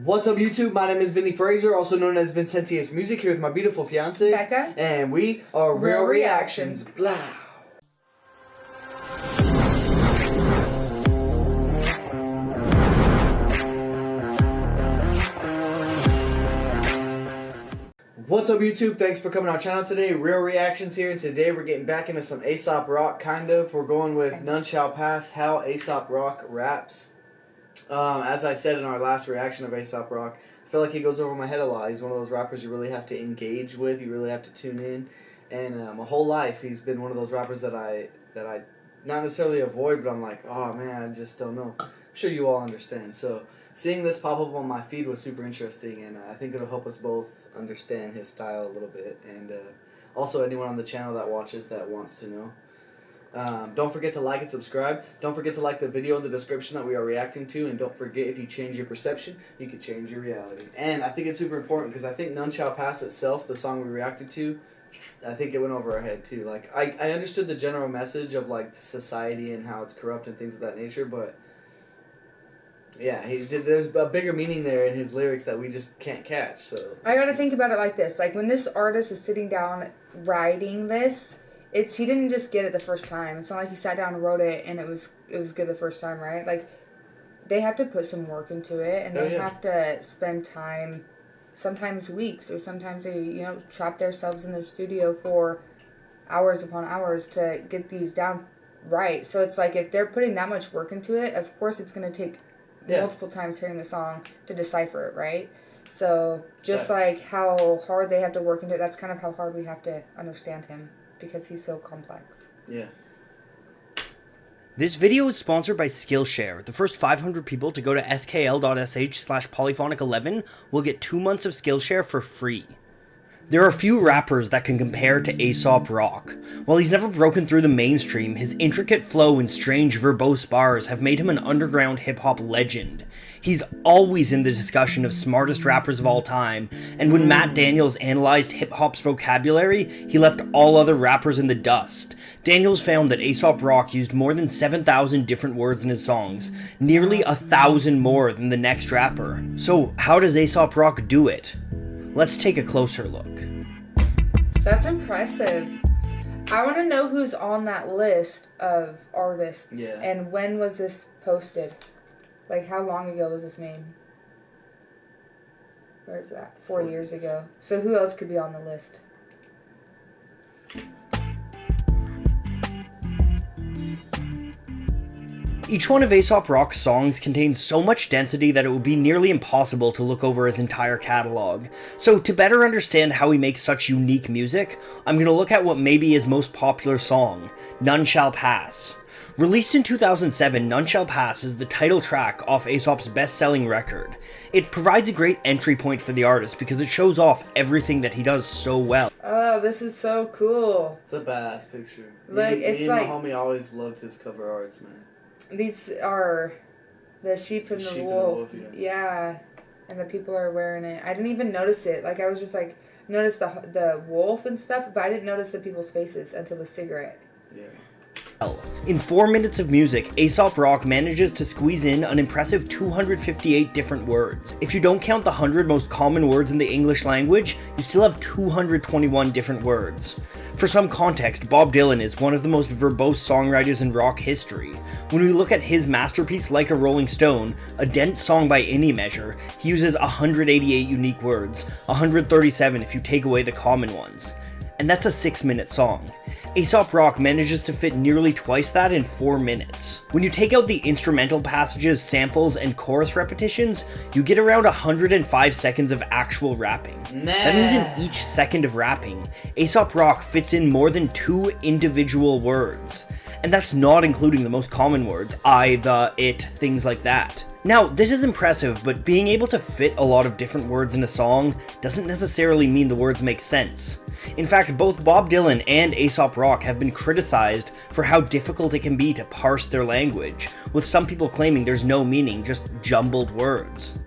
What's up, YouTube? My name is Vinny Fraser, also known as Vincentius Music, here with my beautiful fiance Becca, and we are Real Reactions. Blah. What's up, YouTube? Thanks for coming to our channel today. Real Reactions here, and today we're getting back into some Aesop Rock, kind of. We're going with None Shall Pass, how Aesop Rock raps. As I said in our last reaction of Aesop Rock, I feel like he goes over my head a lot. He's one of those rappers you really have to engage with, you really have to tune in. And my whole life, he's been one of those rappers that I not necessarily avoid, but I'm like, oh man, I just don't know. I'm sure you all understand. So seeing this pop up on my feed was super interesting, and I think it'll help us both understand his style a little bit, and also anyone on the channel that watches that wants to know. Don't forget to like and subscribe. Don't forget to like the video in the description that we are reacting to, and don't forget, if you change your perception, you can change your reality. And I think it's super important because I think None Shall Pass itself, the song we reacted to, I think it went over our head too. Like, I understood the general message of like society and how it's corrupt and things of that nature, but yeah, there's a bigger meaning there in his lyrics that we just can't catch. So I gotta think about it like this: like when this artist is sitting down writing this, he didn't just get it the first time. It's not like he sat down and wrote it and it was good the first time, right? Like, they have to put some work into it, and they have to spend time, sometimes weeks, or sometimes they, trap themselves in their studio for hours upon hours to get these down right. So it's like, if they're putting that much work into it, of course it's going to take multiple times hearing the song to decipher it, right? So just like how hard they have to work into it, that's kind of how hard we have to understand him, because he's so complex. Yeah. This video is sponsored by Skillshare. The first 500 people to go to skl.sh/polyphonic11 will get 2 months of Skillshare for free. There are few rappers that can compare to Aesop Rock. While he's never broken through the mainstream, his intricate flow and strange verbose bars have made him an underground hip-hop legend. He's always in the discussion of smartest rappers of all time, and when Matt Daniels analyzed hip-hop's vocabulary, he left all other rappers in the dust. Daniels found that Aesop Rock used more than 7,000 different words in his songs, nearly 1,000 more than the next rapper. So how does Aesop Rock do it? Let's take a closer look. That's impressive. I want to know who's on that list of artists. Yeah. And when was this posted? Like, how long ago was this made? Where is that? 4 years ago. So who else could be on the list? Each one of Aesop Rock's songs contains so much density that it would be nearly impossible to look over his entire catalog. So to better understand how he makes such unique music, I'm going to look at what may be his most popular song, None Shall Pass. Released in 2007, None Shall Pass is the title track off Aesop's best-selling record. It provides a great entry point for the artist because it shows off everything that he does so well. Oh, this is so cool. It's a badass picture. Like, me and my homie always loved his cover arts, man. These are the sheep and the wolf. Yeah, and the people are wearing it. I didn't even notice it. Like, I was just like, notice the wolf and stuff, but I didn't notice the people's faces until the cigarette. Yeah. In 4 minutes of music, Aesop Rock manages to squeeze in an impressive 258 different words. If you don't count the 100 most common words in the English language, you still have 221 different words. For some context, Bob Dylan is one of the most verbose songwriters in rock history. When we look at his masterpiece Like a Rolling Stone, a dense song by any measure, he uses 188 unique words, 137 if you take away the common ones. And that's a 6-minute song. Aesop Rock manages to fit nearly twice that in 4 minutes. When you take out the instrumental passages, samples, and chorus repetitions, you get around 105 seconds of actual rapping. That means in each second of rapping, Aesop Rock fits in more than 2 individual words. And that's not including the most common words, I, the, it, things like that. Now, this is impressive, but being able to fit a lot of different words in a song doesn't necessarily mean the words make sense. In fact, both Bob Dylan and Aesop Rock have been criticized for how difficult it can be to parse their language, with some people claiming there's no meaning, just jumbled words.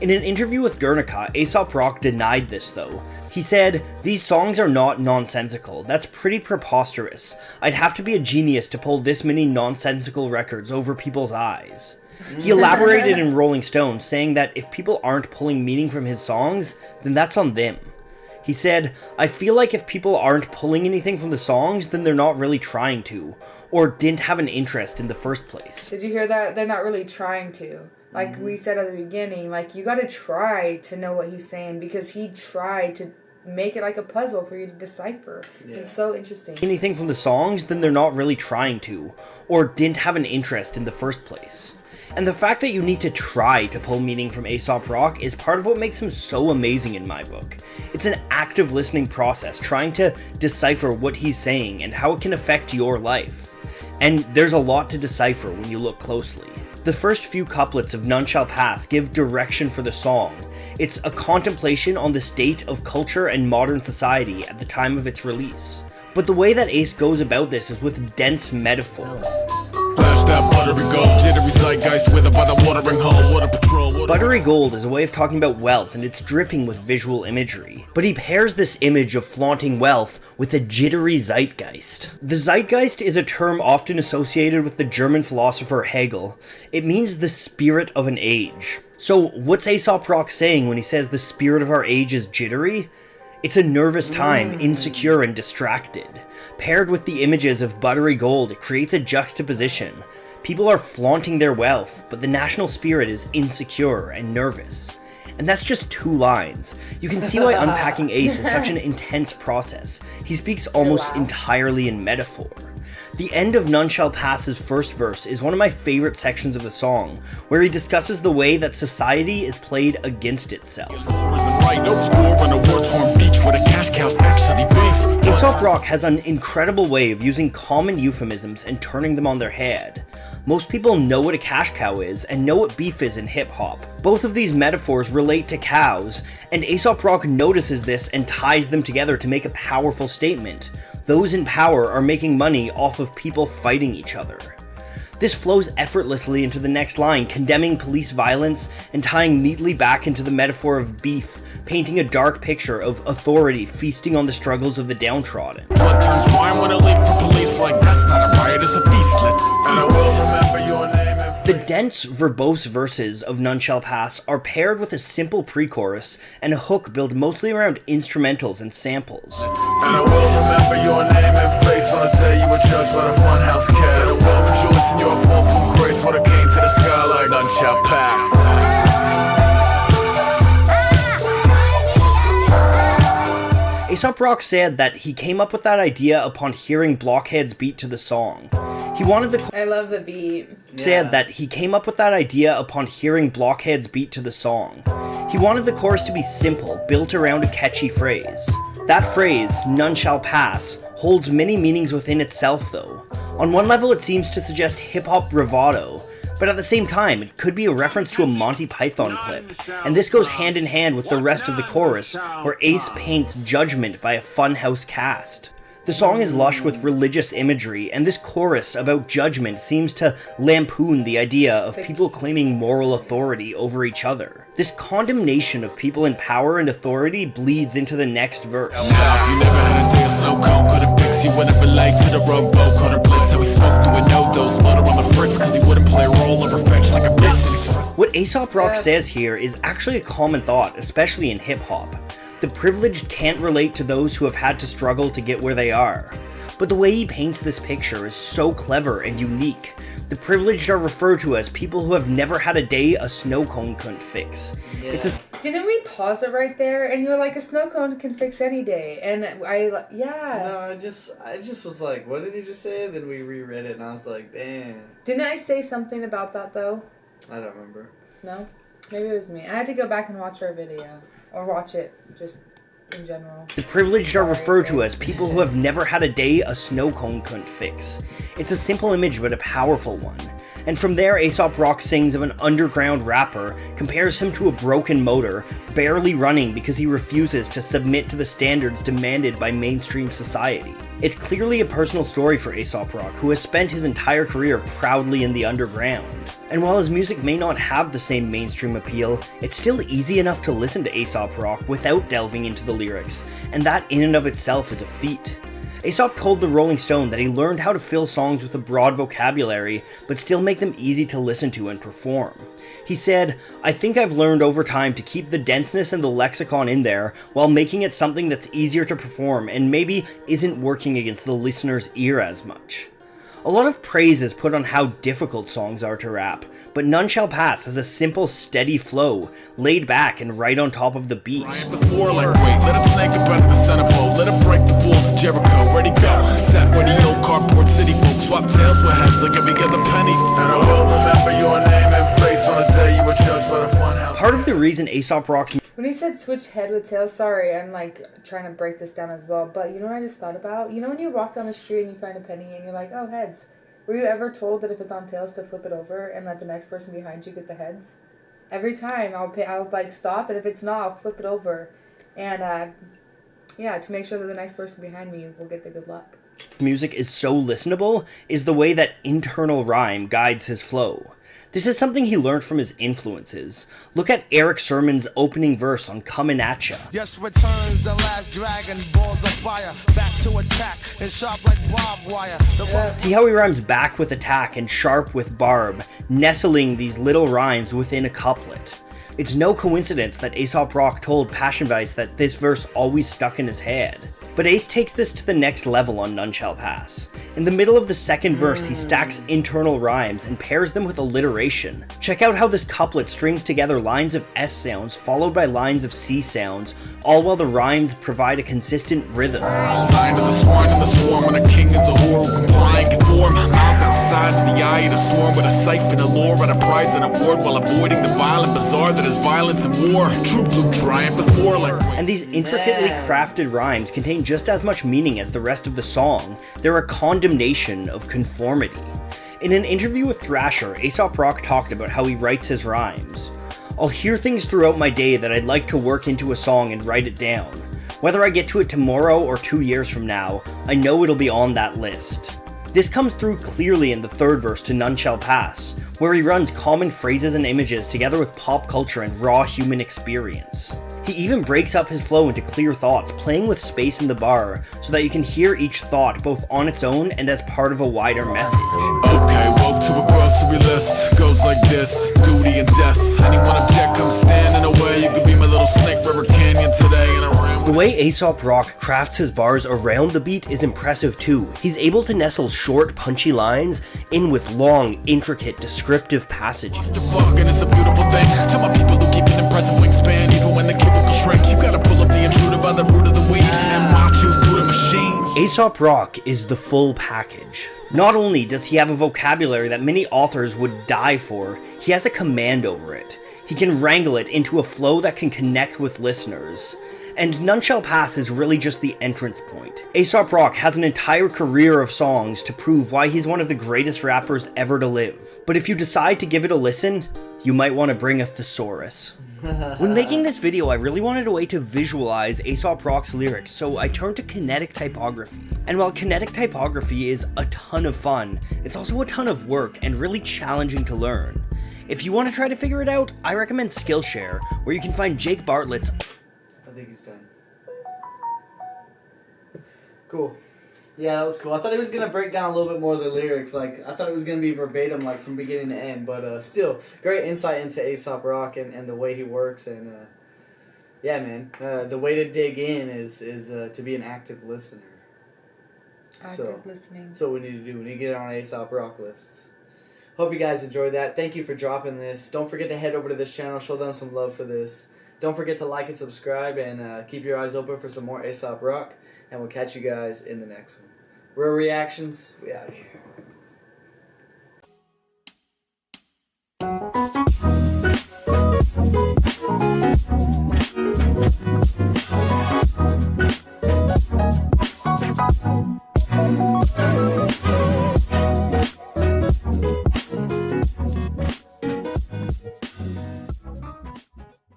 In an interview with Guernica, Aesop Rock denied this though. He said, "These songs are not nonsensical. That's pretty preposterous. I'd have to be a genius to pull this many nonsensical records over people's eyes." He elaborated in Rolling Stone, saying that if people aren't pulling meaning from his songs, then that's on them. He said, "I feel like if people aren't pulling anything from the songs, then they're not really trying to, or didn't have an interest in the first place." Did you hear that? They're not really trying to. Like we said at the beginning, like you gotta try to know what he's saying because he tried to make it like a puzzle for you to decipher. Yeah. It's so interesting. Anything from the songs, then they're not really trying to, or didn't have an interest in the first place. And the fact that you need to try to pull meaning from Aesop Rock is part of what makes him so amazing in my book. It's an active listening process, trying to decipher what he's saying and how it can affect your life. And there's a lot to decipher when you look closely. The first few couplets of None Shall Pass give direction for the song. It's a contemplation on the state of culture and modern society at the time of its release. But the way that Ace goes about this is with dense metaphor. Buttery gold is a way of talking about wealth, and it's dripping with visual imagery. But he pairs this image of flaunting wealth with a jittery zeitgeist. The zeitgeist is a term often associated with the German philosopher Hegel. It means the spirit of an age. So what's Aesop Rock saying when he says the spirit of our age is jittery? It's a nervous time, insecure and distracted. Paired with the images of buttery gold, it creates a juxtaposition. People are flaunting their wealth, but the national spirit is insecure and nervous. And that's just 2 lines. You can see why unpacking Ace is such an intense process. He speaks almost entirely in metaphor. The end of None Shall Pass's first verse is one of my favorite sections of the song, where he discusses the way that society is played against itself. Aesop Rock has an incredible way of using common euphemisms and turning them on their head. Most people know what a cash cow is and know what beef is in hip-hop. Both of these metaphors relate to cows, and Aesop Rock notices this and ties them together to make a powerful statement. Those in power are making money off of people fighting each other. This flows effortlessly into the next line, condemning police violence and tying neatly back into the metaphor of beef, painting a dark picture of authority feasting on the struggles of the downtrodden. Blood turns wine when a leak for police like that's not a riot, it's a beastlet. And I will remember your name and The dense, verbose verses of None Shall Pass are paired with a simple pre-chorus and a hook built mostly around instrumentals and samples. And I will remember your name and face on the day you were judged by the funhouse cast. And I will rejoice in your fall from grace when it came to the sky like none shall pass. Aesop Rock said that he came up with that idea upon hearing Blockhead's beat to the song. He wanted the I love the beat. Said that he came up with that idea upon hearing Blockhead's beat to the song. He wanted the chorus to be simple, built around a catchy phrase. That phrase, None Shall Pass, holds many meanings within itself though. On one level it seems to suggest hip-hop bravado, but at the same time, it could be a reference to a Monty Python clip, and this goes hand in hand with the rest of the chorus, where Ace paints judgment by a funhouse cast. The song is lush with religious imagery, and this chorus about judgment seems to lampoon the idea of people claiming moral authority over each other. This condemnation of people in power and authority bleeds into the next verse. What Aesop Rock says here is actually a common thought, especially in hip-hop. The privileged can't relate to those who have had to struggle to get where they are. But the way he paints this picture is so clever and unique. The privileged are referred to as people who have never had a day a snow cone couldn't fix. Yeah. Didn't we pause it right there? And you were like, a snow cone can fix any day. And yeah. No, I just was like, what did he just say? Then we reread it and I was like, damn. Didn't I say something about that though? I don't remember. No? Maybe it was me. I had to go back and watch our video. Or watch it, just in general. The privileged are referred to as people who have never had a day a snow cone couldn't fix. It's a simple image but a powerful one. And from there, Aesop Rock sings of an underground rapper, compares him to a broken motor, barely running because he refuses to submit to the standards demanded by mainstream society. It's clearly a personal story for Aesop Rock, who has spent his entire career proudly in the underground. And while his music may not have the same mainstream appeal, it's still easy enough to listen to Aesop Rock without delving into the lyrics, and that in and of itself is a feat. Aesop told the Rolling Stone that he learned how to fill songs with a broad vocabulary, but still make them easy to listen to and perform. He said, "I think I've learned over time to keep the denseness and the lexicon in there while making it something that's easier to perform and maybe isn't working against the listener's ear as much." A lot of praise is put on how difficult songs are to rap, but None Shall Pass has a simple, steady flow, laid back and right on top of the beat. More like wait, let it snake up under the centerfold, let it break the walls of Jericho. Ready go, sat where the old cardboard city folks swap tails with heads like every other penny. And I will remember your name and face on the day you were judged by the funhouse. Part of the reason Aesop Rock's When he said switch head with tail, sorry, I'm like trying to break this down as well, but you know what I just thought about? You know when you walk down the street and you find a penny and you're like, oh, heads. Were you ever told that if it's on tails to flip it over and let the next person behind you get the heads? Every time I'll like stop, and if it's not, I'll flip it over. And yeah, to make sure that the next person behind me will get the good luck. Music is so listenable is the way that internal rhyme guides his flow. This is something he learned from his influences. Look at Eric Sermon's opening verse on Comin' At Ya. Yes, returns the last dragon, balls of fire, back to attack, and sharp like barbed wire. See how he rhymes back with attack and sharp with barb, nestling these little rhymes within a couplet. It's no coincidence that Aesop Rock told Passionvice that this verse always stuck in his head. But Ace takes this to the next level on None Shall Pass. In the middle of the second verse, he stacks internal rhymes and pairs them with alliteration. Check out how this couplet strings together lines of S sounds followed by lines of C sounds, all while the rhymes provide a consistent rhythm. Sign to the swine and the swarm when a king is a whore who comply and conform. Miles outside in the eye of the storm with a siphon, a lure, and a prize and award while avoiding the violent bazaar that is violence and war. True blue triumph is more like... And these intricately crafted rhymes contain just as much meaning as the rest of the song. They're a condemnation of conformity. In an interview with Thrasher, Aesop Rock talked about how he writes his rhymes. "I'll hear things throughout my day that I'd like to work into a song and write it down. Whether I get to it tomorrow or 2 years from now, I know it'll be on that list." This comes through clearly in the third verse to None Shall Pass, where he runs common phrases and images together with pop culture and raw human experience. He even breaks up his flow into clear thoughts, playing with space in the bar, so that you can hear each thought both on its own and as part of a wider message. Okay, woke to a grocery list. Goes like this, duty and death. Anyone object, come stand in the way. You could be my little Snake River Canyon today and around. The way Aesop Rock crafts his bars around the beat is impressive too. He's able to nestle short, punchy lines in with long, intricate, descriptive passages. Fucking is a beautiful thing. To my people who keep an impressive wingspan, even when the cubicle shrink, you gotta pull up the intruder by the root of the weed and watch you through the machine. Aesop Rock is the full package. Not only does he have a vocabulary that many authors would die for, he has a command over it. He can wrangle it into a flow that can connect with listeners. And None Shall Pass is really just the entrance point. Aesop Rock has an entire career of songs to prove why he's one of the greatest rappers ever to live. But if you decide to give it a listen, you might want to bring a thesaurus. When making this video, I really wanted a way to visualize Aesop Rock's lyrics, so I turned to kinetic typography. And while kinetic typography is a ton of fun, it's also a ton of work and really challenging to learn. If you want to try to figure it out, I recommend Skillshare, where you can find Jake Bartlett's... I think he's done. Cool. Yeah, that was cool. I thought he was gonna break down a little bit more of the lyrics. Like, I thought it was gonna be verbatim, like from beginning to end. But still, great insight into Aesop Rock and the way he works. And yeah, man, the way to dig in is to be an active listener. Active listening. That's what we need to do. We need to get on an Aesop Rock list. Hope you guys enjoyed that. Thank you for dropping this. Don't forget to head over to this channel. Show them some love for this. Don't forget to like and subscribe, and keep your eyes open for some more Aesop Rock. And we'll catch you guys in the next one. Real Reactions, we out here.